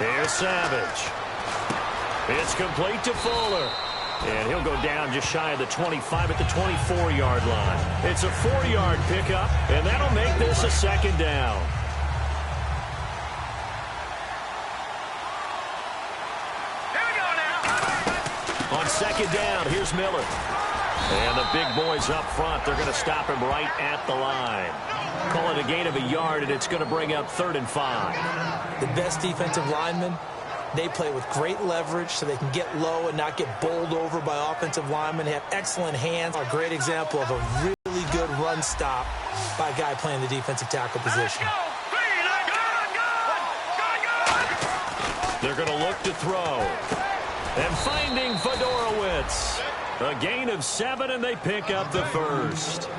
Here's Savage. It's complete to Fuller. And he'll go down just shy of the 25 at the 24-yard line. It's a 4-yard pickup, and that'll make this a second down. Here we go now. On second down, here's Miller. And the big boys up front, they're going to stop him right at the line. Call it a gain of a yard, and it's going to bring up 3rd and 5. The best defensive linemen, they play with great leverage so they can get low and not get bowled over by offensive linemen. They have excellent hands. A great example of a really good run stop by a guy playing the defensive tackle position. They're going to look to throw. And finding Fedorowicz. A gain of 7, and they pick up the first.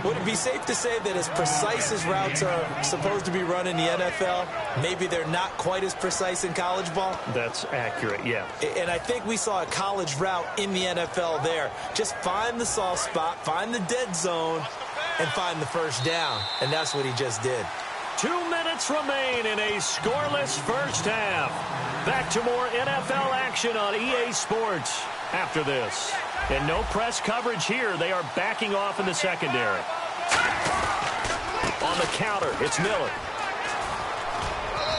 Would it be safe to say that as precise as routes are supposed to be run in the NFL, maybe they're not quite as precise in college ball? That's accurate, yeah. And I think we saw a college route in the NFL there. Just find the soft spot, find the dead zone, and find the first down. And that's what he just did. 2 minutes remain in a scoreless first half. Back to more NFL action on EA Sports after this. And no press coverage here. They are backing off in the secondary. On the counter, it's Miller.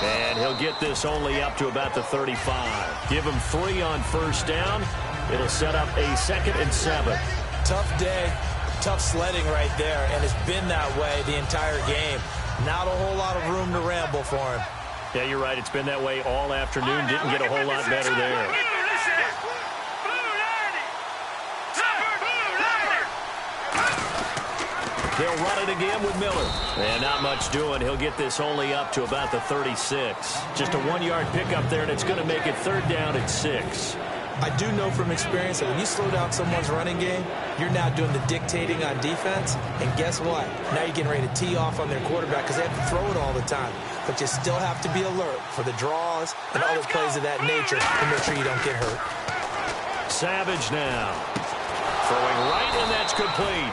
And he'll get this only up to about the 35. Give him 3 on first down. It'll set up a 2nd and 7. Tough day, tough sledding right there, and it's been that way the entire game. Not a whole lot of room to ramble for him. Yeah, you're right. It's been that way all afternoon. Didn't get a whole lot better there. They'll run it again with Miller. And not much doing. He'll get this only up to about the 36. Just a 1-yard pickup there, and it's going to make it 3rd down at 6. I do know from experience that when you slow down someone's running game, you're now doing the dictating on defense. And guess what? Now you're getting ready to tee off on their quarterback because they have to throw it all the time. But you still have to be alert for the draws and other plays of that nature to make sure you don't get hurt. Savage now. Throwing right, and that's complete.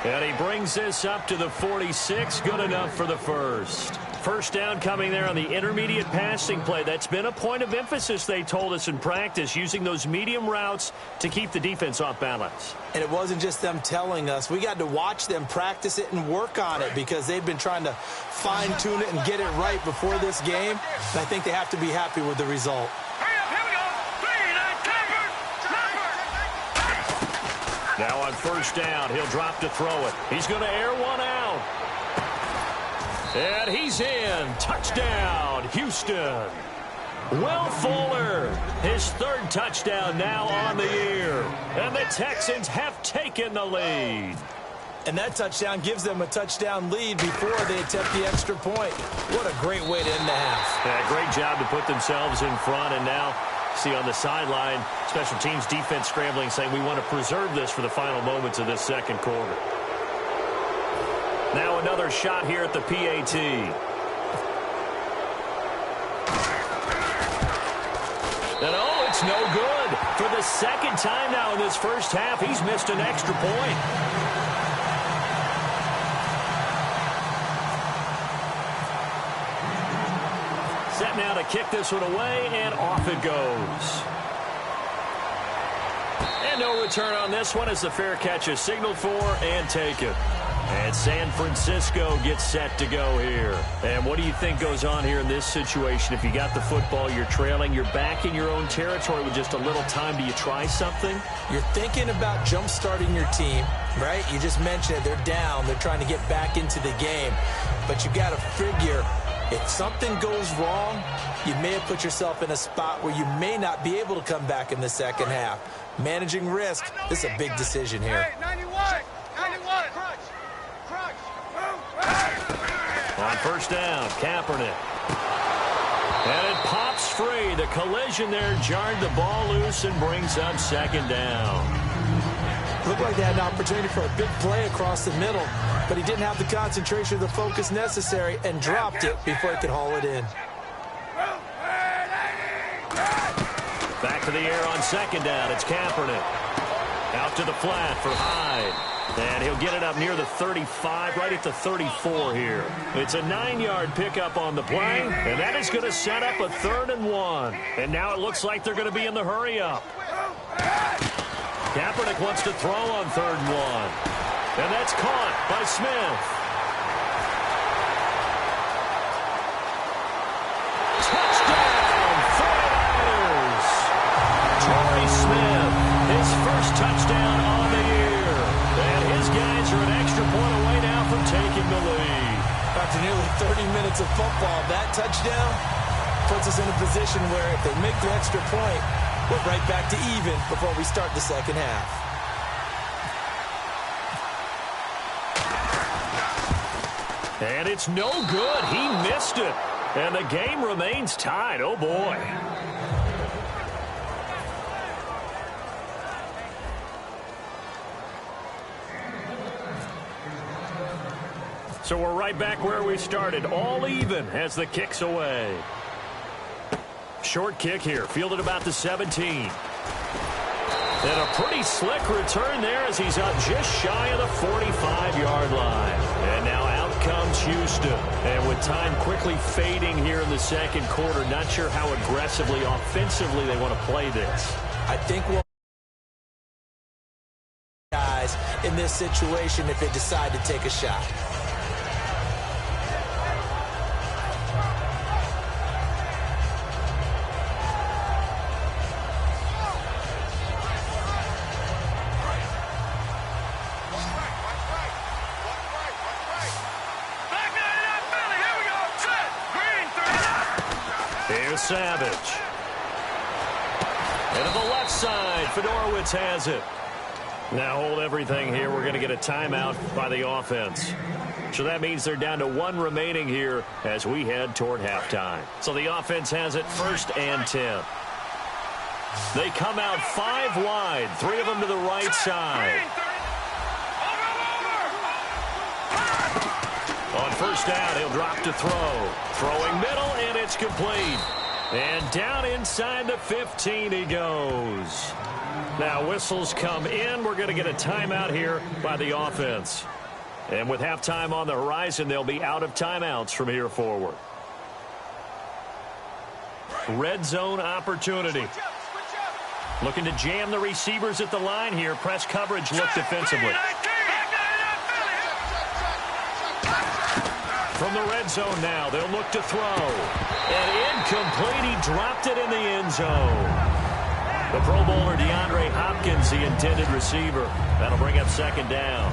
And he brings this up to the 46. Good enough for the first. First down coming there on the intermediate passing play. That's been a point of emphasis, they told us in practice, using those medium routes to keep the defense off balance. And it wasn't just them telling us. We got to watch them practice it and work on it because they've been trying to fine-tune it and get it right before this game. And I think they have to be happy with the result. Now on first down, he'll drop to throw it. He's going to air one out. And he's in. Touchdown, Houston. Will Fuller, his 3rd touchdown now on the year. And the Texans have taken the lead. And that touchdown gives them a touchdown lead before they attempt the extra point. What a great way to end the half. Yeah, great job to put themselves in front, and now see on the sideline, special teams defense scrambling, saying we want to preserve this for the final moments of this second quarter. Now another shot here at the PAT. And oh, it's no good. For the second time now in this first half, he's missed an extra point. Set now to kick this one away, and off it goes. And no return on this one as the fair catch is signaled for and taken. And San Francisco gets set to go here. And what do you think goes on here in this situation? If you got the football, you're trailing, you're back in your own territory with just a little time. Do you try something? You're thinking about jump-starting your team, right? You just mentioned it. They're down. They're trying to get back into the game. But you got to figure, if something goes wrong, you may have put yourself in a spot where you may not be able to come back in the second half. Managing risk, this is a big decision here. Hey, 91! On first down, Kaepernick. And it pops free. The collision there jarred the ball loose and brings up second down. Looked like they had an opportunity for a big play across the middle, but he didn't have the concentration or the focus necessary and dropped it before he could haul it in. Back to the air on second down. It's Kaepernick. Out to the flat for Hyde. And he'll get it up near the 35, right at the 34 here. It's a 9-yard pickup on the play, and that is going to set up a 3rd and 1. And now it looks like they're going to be in the hurry-up. Kaepernick wants to throw on 3rd and 1. And that's caught by Smith. Touchdown, 49ers! Torrey Smith, his first touchdown on the year. And his guys are an extra point away now from taking the lead. After nearly 30 minutes of football, that touchdown puts us in a position where if they make the extra point, we're right back to even before we start the second half. And it's no good. He missed it. And the game remains tied. Oh, boy. So we're right back where we started. All even as the kick's away. Short kick here. Fielded about the 17. And a pretty slick return there as he's up just shy of the 45-yard line. And now out comes Houston. And with time quickly fading here in the second quarter, not sure how aggressively, offensively they want to play this. I think we'll guys in this situation if they decide to take a shot. Savage. And to the left side, Fedorowicz has it. Now hold everything here. We're going to get a timeout by the offense. So that means they're down to 1 remaining here as we head toward halftime. So the offense has it 1st and 10. They come out 5 wide, 3 of them to the right side. On 1st down, he'll drop to throw. Throwing middle, and it's complete. And down inside the 15 he goes. Now whistles come in. We're going to get a timeout here by the offense. And with halftime on the horizon, they'll be out of timeouts from here forward. Red zone opportunity. Looking to jam the receivers at the line here. Press coverage look defensively. From the red zone now, they'll look to throw. And incomplete, he dropped it in the end zone. The Pro Bowler DeAndre Hopkins, the intended receiver. That'll bring up 2nd down.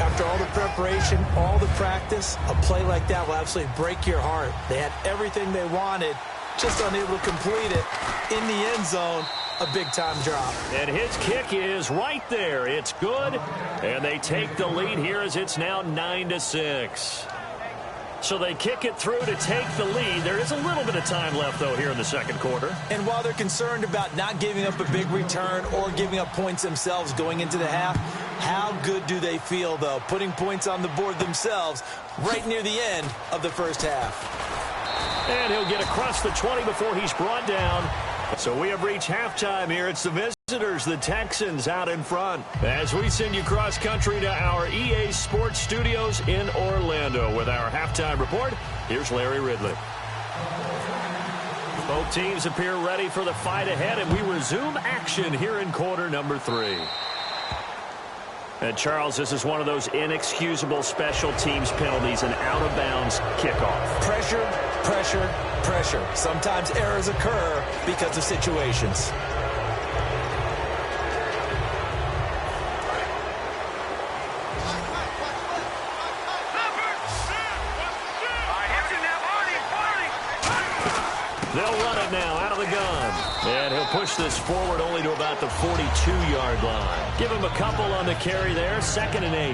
After all the preparation, all the practice, a play like that will absolutely break your heart. They had everything they wanted, just unable to complete it. In the end zone, a big-time drop. And his kick is right there. It's good. And they take the lead here as it's now 9-6. So they kick it through to take the lead. There is a little bit of time left, though, here in the second quarter. And while they're concerned about not giving up a big return or giving up points themselves going into the half, how good do they feel, though, putting points on the board themselves right near the end of the first half? And he'll get across the 20 before he's brought down. So we have reached halftime here. It's the visitors, the Texans, out in front. As we send you cross-country to our EA Sports Studios in Orlando with our halftime report, here's Larry Ridley. Both teams appear ready for the fight ahead, and we resume action here in quarter number 3. And, Charles, this is one of those inexcusable special teams penalties, an out-of-bounds kickoff. Pressure, pressure, pressure. Sometimes errors occur because of situations. They'll run it now out of the gun. And he'll push this forward only to about the 42-yard line. Give him a couple on the carry there, 2nd and 8.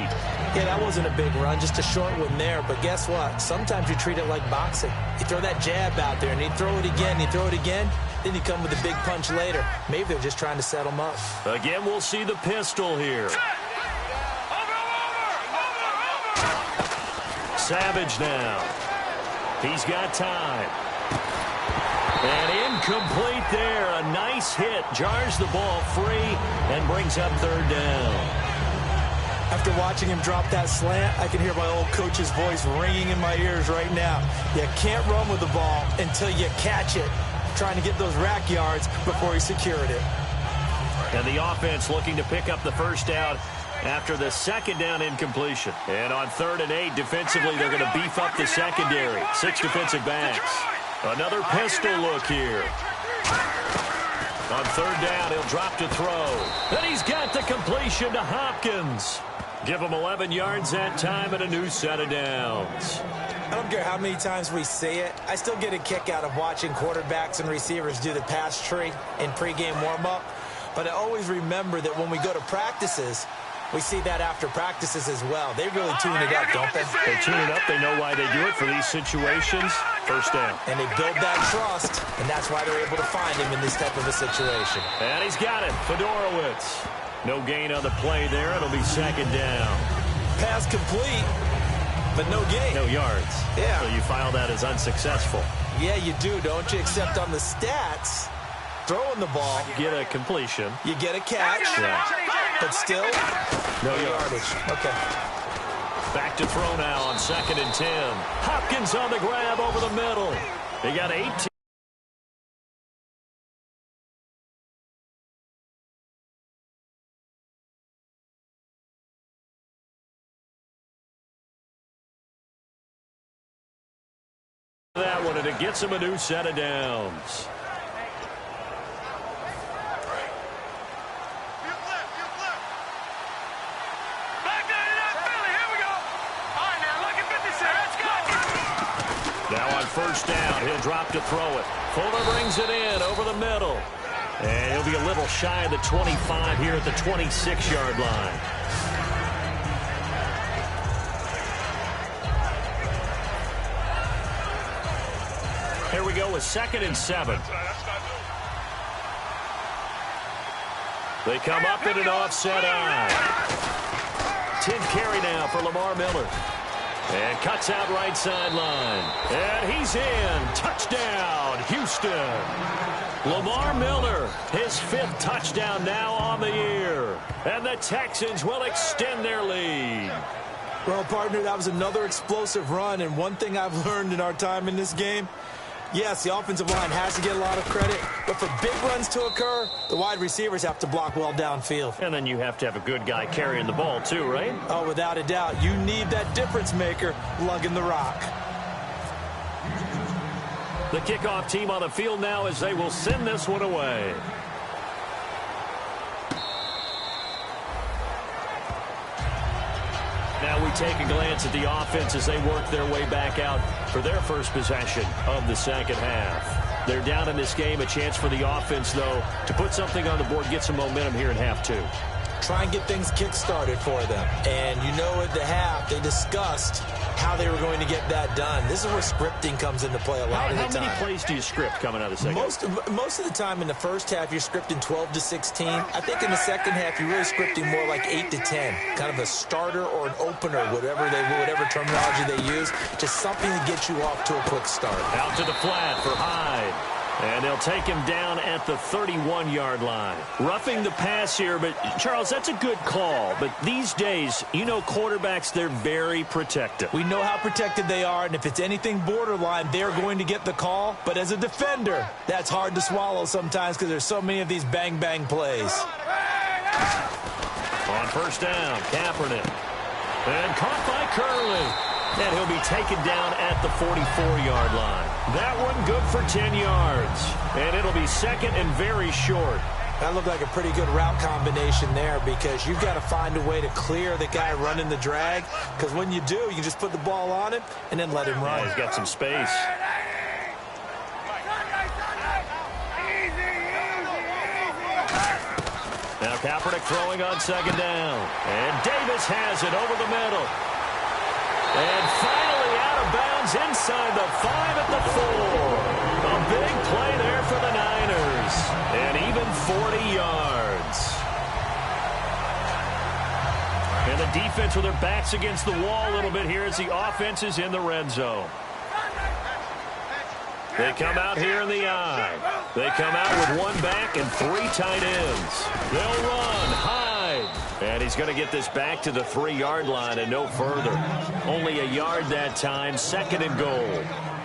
Yeah, that wasn't a big run, just a short one there. But guess what? Sometimes you treat it like boxing. You throw that jab out there, and you throw it again, you throw it again, then you come with a big punch later. Maybe they're just trying to set him up. Again, we'll see the pistol here. Savage now. He's got time. And incomplete there. A nice hit. Jars the ball free and brings up 3rd down. After watching him drop that slant, I can hear my old coach's voice ringing in my ears right now. You can't run with the ball until you catch it. Trying to get those rack yards before he secured it. And the offense looking to pick up the first down after the second down incompletion. And on 3rd and 8, defensively, they're going to beef up the secondary. 6 defensive backs. Another pistol look here. On 3rd down, he'll drop to throw. And he's got the completion to Hopkins. Give him 11 yards that time and a new set of downs. I don't care how many times we say it. I still get a kick out of watching quarterbacks and receivers do the pass tree in pregame warm-up. But I always remember that when we go to practices, we see that after practices as well. They really tune it up, don't they? They tune it up. They know why they do it for these situations. First down. And they build that trust, and that's why they're able to find him in this type of a situation. And he's got it. Fedorowicz. No gain on the play there. It'll be 2nd down. Pass complete, but no gain. No yards. Yeah. So you file that as unsuccessful. Yeah, you do, don't you? Except on the stats, throwing the ball. You get a completion. You get a catch. Yeah. But still, no yardage. Okay. Back to throw now on 2nd and 10. Hopkins on the grab over the middle. They got 18. That one, and it gets him a new set of downs. Now on 1st down, he'll drop to throw it. Fuller brings it in over the middle. And he'll be a little shy of the 25 here at the 26-yard line. Here we go with 2nd and 7. They come up in an offset eye. 10th carry now for Lamar Miller. And cuts out right sideline. And he's in. Touchdown, Houston. Lamar Miller, his 5th touchdown now on the year. And the Texans will extend their lead. Well, partner, that was another explosive run. And one thing I've learned in our time in this game, yes, the offensive line has to get a lot of credit, but for big runs to occur, the wide receivers have to block well downfield. And then you have to have a good guy carrying the ball too, right? Oh, without a doubt. You need that difference maker lugging the rock. The kickoff team on the field now as they will send this one away. Now we take a glance at the offense as they work their way back out for their first possession of the second half. They're down in this game. A chance for the offense, though, to put something on the board, get some momentum here in half 2. Try and get things kick-started for them. And you know at the half, they discussed how they were going to get that done. This is where scripting comes into play a lot of the time. How many plays do you script coming out of the second half? Most of the time in the first half, you're scripting 12 to 16. I think in the second half, you're really scripting more like 8 to 10. Kind of a starter or an opener, whatever terminology they use. Just something to get you off to a quick start. Out to the flat for Hyde. And they'll take him down at the 31-yard line. Roughing the pass here, but, Charles, that's a good call. But these days, you know quarterbacks, they're very protective. We know how protected they are, and if it's anything borderline, they're going to get the call. But as a defender, that's hard to swallow sometimes because there's so many of these bang-bang plays. On 1st down, Kaepernick. And caught by Curley. And he'll be taken down at the 44-yard line. That one good for 10 yards. And it'll be 2nd and very short. That looked like a pretty good route combination there because you've got to find a way to clear the guy running the drag. Because when you do, you can just put the ball on him and then let him run. Yeah, he's got some space. Now Kaepernick throwing on 2nd down. And Davis has it over the middle. And finally out of bounds inside the 5 at the 4. A big play there for the Niners. And even 40 yards. And the defense with their backs against the wall a little bit here as the offense is in the red zone. They come out here in the eye. They come out with 1 back and 3 tight ends. They'll run high. Hyde. And he's going to get this back to the 3-yard line and no further. Only a yard that time, 2nd and goal.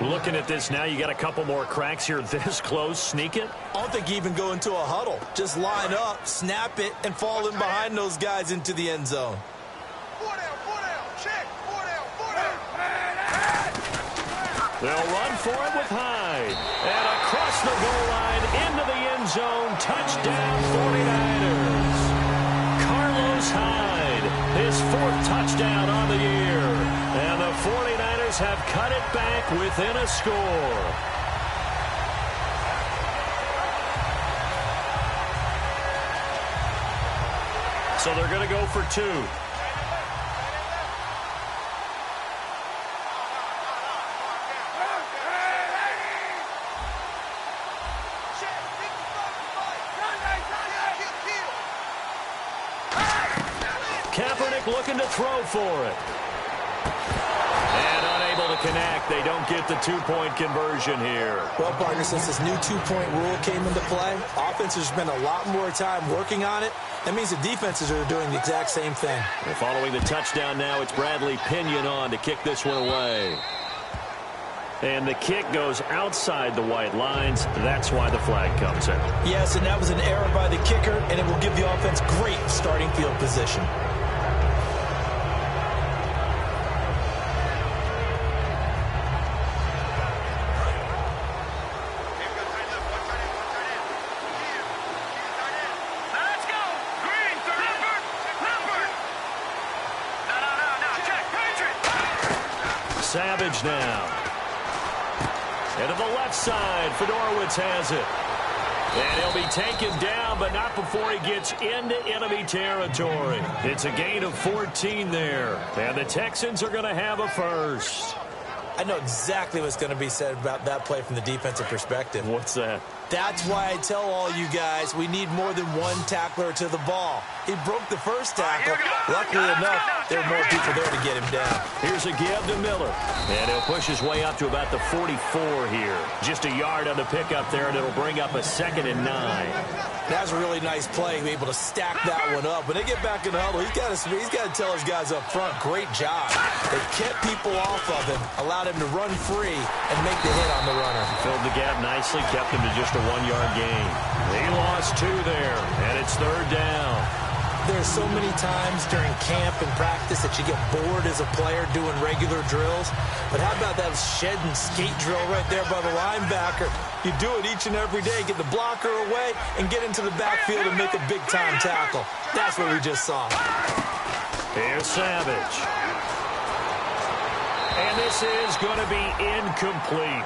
Looking at this now, you got a couple more cracks here this close. Sneak it? I don't think you even go into a huddle. Just line up, snap it, and fall in behind those guys into the end zone. 4 down, check, 4 down. They'll run for it with Hyde. And across the goal line into the end zone. Touchdown 49ers. Carlos Hyde, his 4th touchdown on the year. And the 49ers have cut it back within a score. So they're going to go for 2. Kaepernick looking to throw for it. And unable to connect. They don't get the 2-point conversion here. Well, partner, since this new 2-point rule came into play, offenses spend a lot more time working on it. That means the defenses are doing the exact same thing. And following the touchdown now, it's Bradley Pinion on to kick this one away. And the kick goes outside the white lines. That's why the flag comes out. Yes, and that was an error by the kicker, and it will give the offense great starting field position. Savage now. And to the left side, Fedorowicz has it. And he'll be taken down, but not before he gets into enemy territory. It's a gain of 14 there. And the Texans are going to have a first. I know exactly what's going to be said about that play from the defensive perspective. What's that? That's why I tell all you guys we need more than one tackler to the ball. He broke the first tackle. Luckily enough, there were more people there to get him down. Here's a give to Miller. And he'll push his way up to about the 44 here. Just a yard on the pickup there, and it'll bring up a 2nd and 9. That was a really nice play, be able to stack that one up. When they get back in the huddle, he's got to tell his guys up front, great job. They kept people off of him, allowed him to run free and make the hit on the runner. Filled the gap nicely, kept him to just a 1-yard gain. He lost 2 there, and it's 3rd down. There's so many times during camp and practice that you get bored as a player doing regular drills. But how about that shed and skate drill right there by the linebacker? You do it each and every day. Get the blocker away and get into the backfield and make a big-time tackle. That's what we just saw. Here's Savage. And this is going to be incomplete.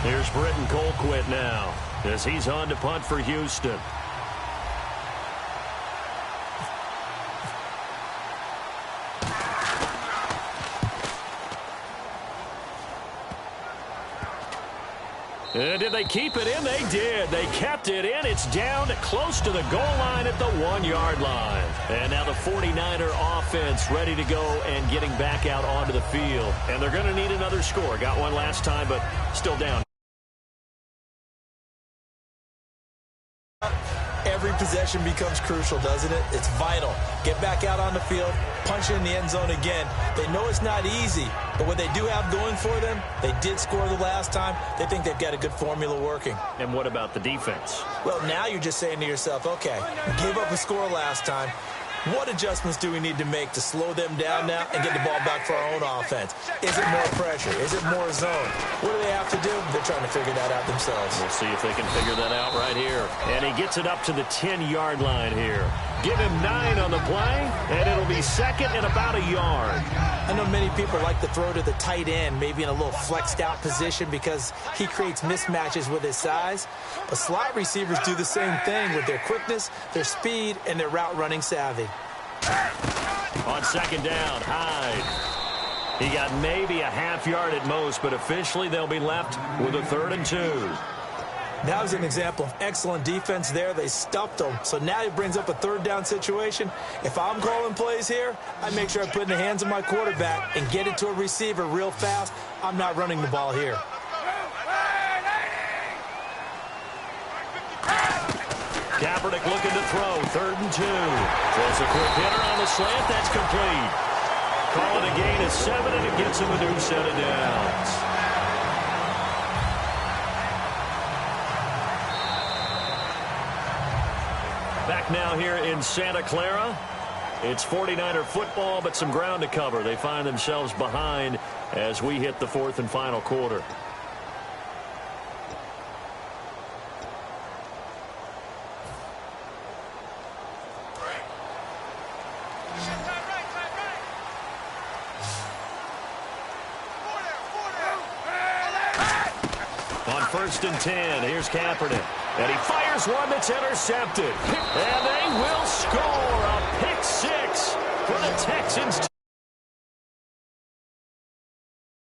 Here's Britton Colquitt now as he's on to punt for Houston. Did they keep it in? They did. They kept it in. It's down close to the goal line at the 1-yard line. And now the 49er offense ready to go and getting back out onto the field. And they're going to need another score. Got one last time, but still down. Every possession becomes crucial, doesn't it? It's vital. Get back out on the field, punch it in the end zone again. They know it's not easy, but what they do have going for them, they did score the last time. They think they've got a good formula working. And what about the defense? Well, now you're just saying to yourself, okay, gave up a score last time. What adjustments do we need to make to slow them down now and get the ball back for our own offense? Is it more pressure? Is it more zone? What do they have to do? They're trying to figure that out themselves. We'll see if they can figure that out right here. And he gets it up to the 10-yard line here. Give him 9 on the play, and it'll be 2nd and about a yard. I know many people like to throw to the tight end, maybe in a little flexed out position because he creates mismatches with his size. But slot receivers do the same thing with their quickness, their speed, and their route running savvy. On 2nd down, Hyde. He got maybe a half yard at most, but officially they'll be left with a 3rd and 2. That was an example of excellent defense there. They stuffed them. So now he brings up a 3rd down situation. If I'm calling plays here, I make sure I put it in the hands of my quarterback and get it to a receiver real fast. I'm not running the ball here. Kaepernick looking to throw. 3rd and 2. Throws a quick hitter on the slant. That's complete. Call it a gain of 7, and it gets him a new set of downs. Back now here in Santa Clara. It's 49er football, but some ground to cover. They find themselves behind as we hit the 4th and final quarter. On 1st and 10, here's Kaepernick. And he fires one that's intercepted. And they will score a pick 6 for the Texans.